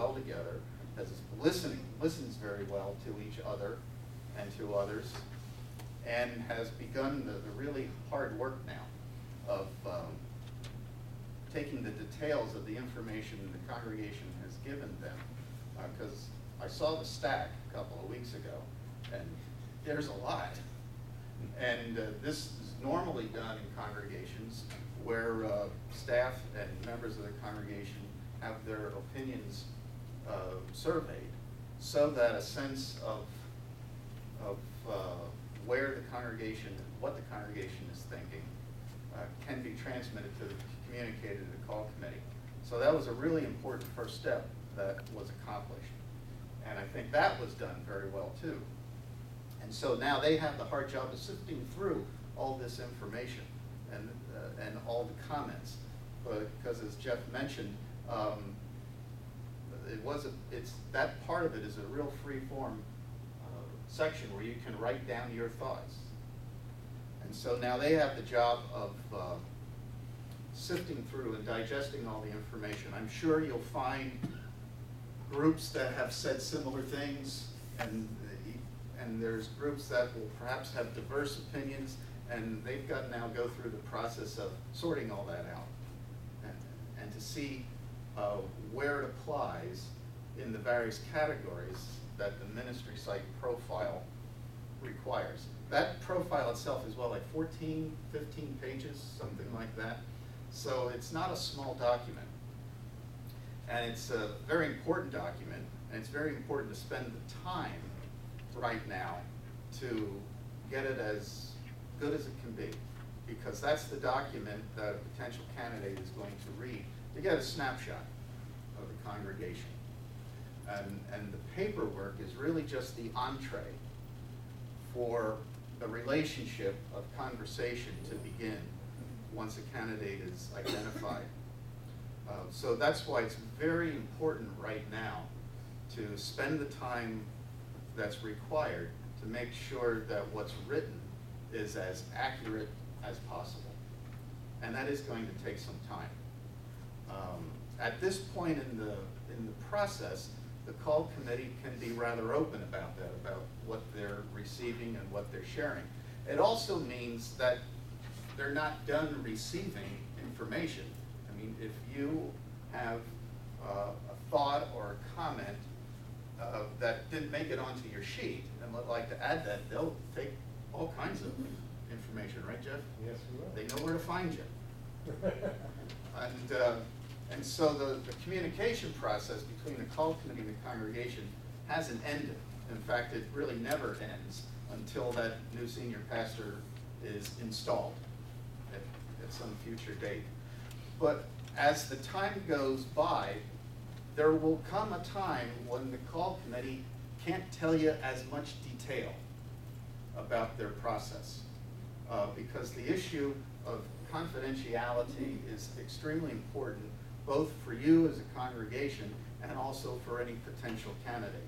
well together, listens very well to each other and to others, and has begun the really hard work now of taking the details of the information the congregation has given them. Because I saw the stack a couple of weeks ago, and there's a lot. And this is normally done in congregations where staff and members of the congregation have their opinions surveyed, so that a sense of where the congregation, what the congregation is thinking, can be communicated to the call committee. So that was a really important first step that was accomplished. And I think that was done very well too. And so now they have the hard job of sifting through all this information and all the comments. Because as Jeff mentioned, that part of it is a real free-form section where you can write down your thoughts. And so now they have the job of sifting through and digesting all the information. I'm sure you'll find groups that have said similar things, and there's groups that will perhaps have diverse opinions, and they've got to now go through the process of sorting all that out and to see where it applies in the various categories that the ministry site profile requires. That profile itself is, well, like 14, 15 pages, something like that. So it's not a small document. And it's a very important document, and it's very important to spend the time right now to get it as good as it can be, because that's the document that a potential candidate is going to read to get a snapshot of the congregation. And the paperwork is really just the entree for the relationship of conversation to begin once a candidate is identified. So that's why it's very important right now to spend the time that's required to make sure that what's written is as accurate as possible. And that is going to take some time. At this point in the process, the call committee can be rather open about that, about what they're receiving and what they're sharing. It also means that they're not done receiving information. I mean, if you have a thought or a comment that didn't make it onto your sheet and would like to add that, they'll take all kinds of information, right, Jeff? Yes, we will. They know where to find you. And so the communication process between the call committee and the congregation hasn't ended. In fact, it really never ends until that new senior pastor is installed at some future date. But as the time goes by, there will come a time when the call committee can't tell you as much detail about their process, because the issue of confidentiality is extremely important, both for you as a congregation and also for any potential candidate.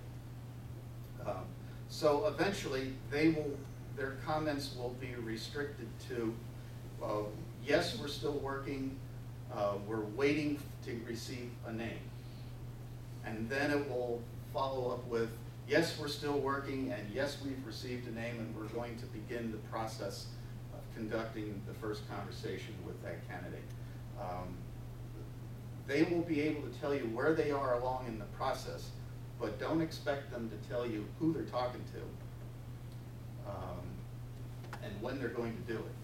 So eventually, their comments will be restricted to, yes, we're still working, we're waiting to receive a name. And then it will follow up with, yes, we're still working, and yes, we've received a name, and we're going to begin the process of conducting the first conversation with that candidate. They will be able to tell you where they are along in the process, but don't expect them to tell you who they're talking to and when they're going to do it.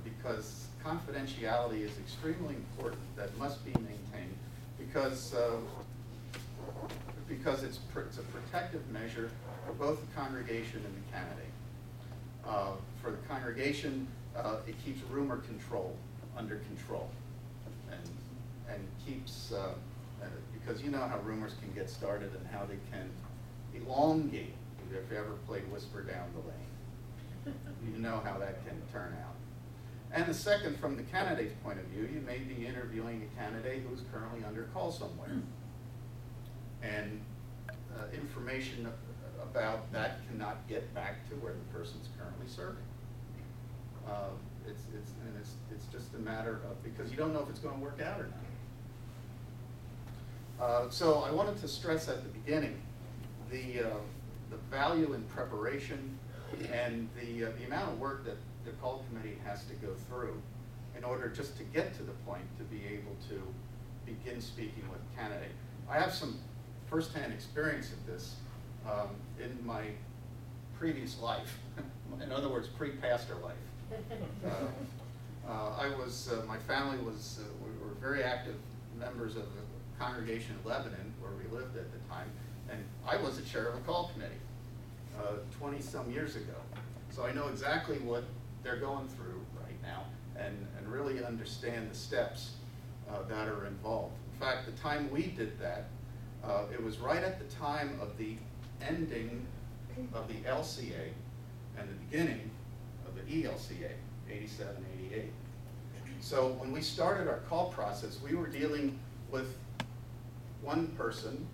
Because confidentiality is extremely important. That must be maintained because it's a protective measure for both the congregation and the candidate. For the congregation, it keeps rumor control under control, and keeps, because you know how rumors can get started and how they can elongate. If you ever played Whisper Down the Lane, you know how that can turn out. And the second, from the candidate's point of view, you may be interviewing a candidate who's currently under call somewhere. And information about that cannot get back to where the person's currently serving. It's just a matter of, because you don't know if it's going to work out or So I wanted to stress at the beginning the value in preparation and the amount of work that the call committee has to go through in order just to get to the point to be able to begin speaking with a candidate. I have some firsthand experience of this in my previous life, in other words, pre-pastor life. My family was, we were very active members of the congregation in Lebanon, where we lived at the time, and I was the chair of a call committee 20-some years ago. So I know exactly what they're going through right now and really understand the steps that are involved. In fact, the time we did that, it was right at the time of the ending of the LCA and the beginning of the ELCA, 87, 88. So when we started our call process, we were dealing with one person,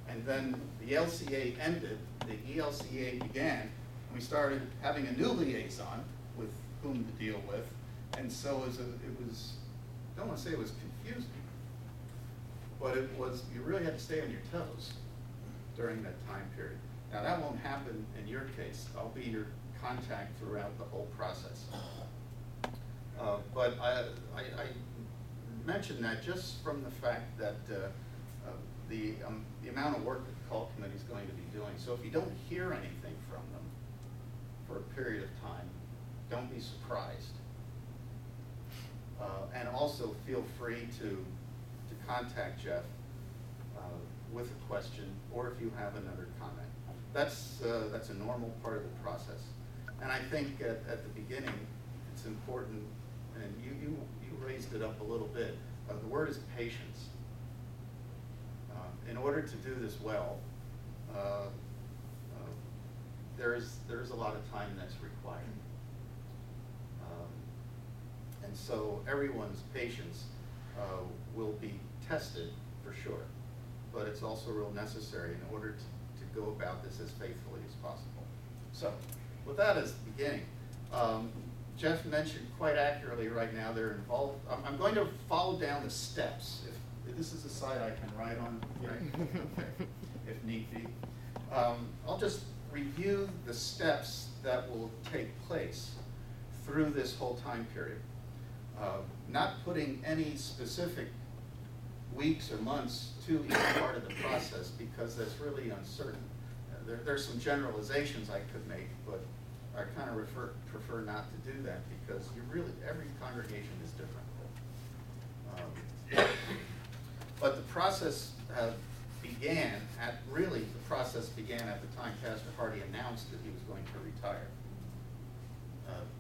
and then the LCA ended, the ELCA began, and we started having a new liaison with whom to deal with, and so it was, I don't want to say it was confusing, but it was, you really had to stay on your toes during that time period. Now that won't happen in your case. I'll be your contact throughout the whole process. But I mention that just from the fact that the amount of work that the call committee is going to be doing. So if you don't hear anything from them for a period of time, don't be surprised. And also feel free to contact Jeff with a question, or if you have another comment. That's a normal part of the process. And I think at the beginning, it's important, and you raised it up a little bit. The word is patience. In order to do this well, there is a lot of time that's required. And so everyone's patience will be tested for sure, but it's also real necessary in order to go about this as faithfully as possible. So with that as the beginning, Jeff mentioned quite accurately right now they're involved. I'm going to follow down the steps. If this is a side I can write on, right? Okay, if need be. I'll just review the steps that will take place through this whole time period. Not putting any specific weeks or months to each part of the process because that's really uncertain. There's some generalizations I could make, but I kind of prefer not to do that because every congregation is different. But the process began at the time Pastor Hardy announced that he was going to retire.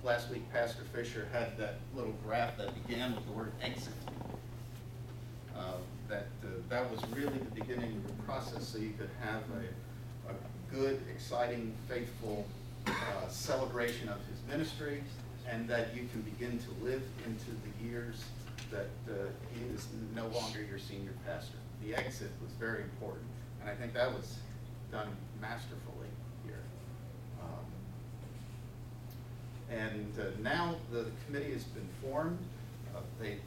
Last week, Pastor Fisher had that little graph that began with the word exit. That was really the beginning of the process, so you could have a good, exciting, faithful celebration of his ministry, and that you can begin to live into the years that he is no longer your senior pastor. The exit was very important, and I think that was done masterfully here. Now the committee has been formed. They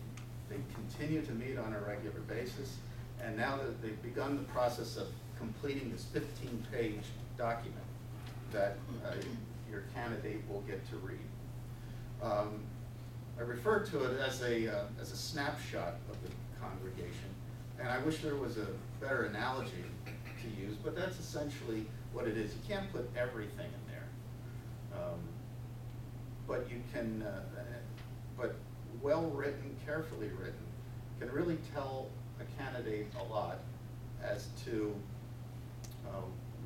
continue to meet on a regular basis, and now that they've begun the process of completing this 15-page document that your candidate will get to read. I refer to it as a snapshot of the congregation, and I wish there was a better analogy to use, but that's essentially what it is. You can't put everything in there, but you can. But well written, carefully written, can really tell a candidate a lot as to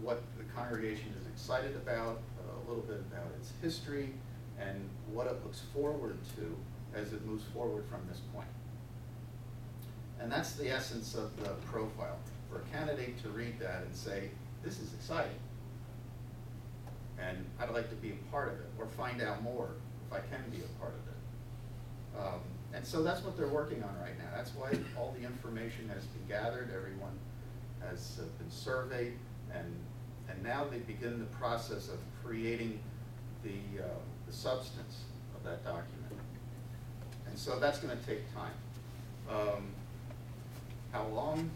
what the congregation is excited about, a little bit about its history, and what it looks forward to as it moves forward from this point. And that's the essence of the profile. For a candidate to read that and say, this is exciting, and I'd like to be a part of it, or find out more if I can be a part of it. And so that's what they're working on right now. That's why all the information has been gathered, everyone has been surveyed, and now they begin the process of creating the substance of that document. And so that's going to take time. How long?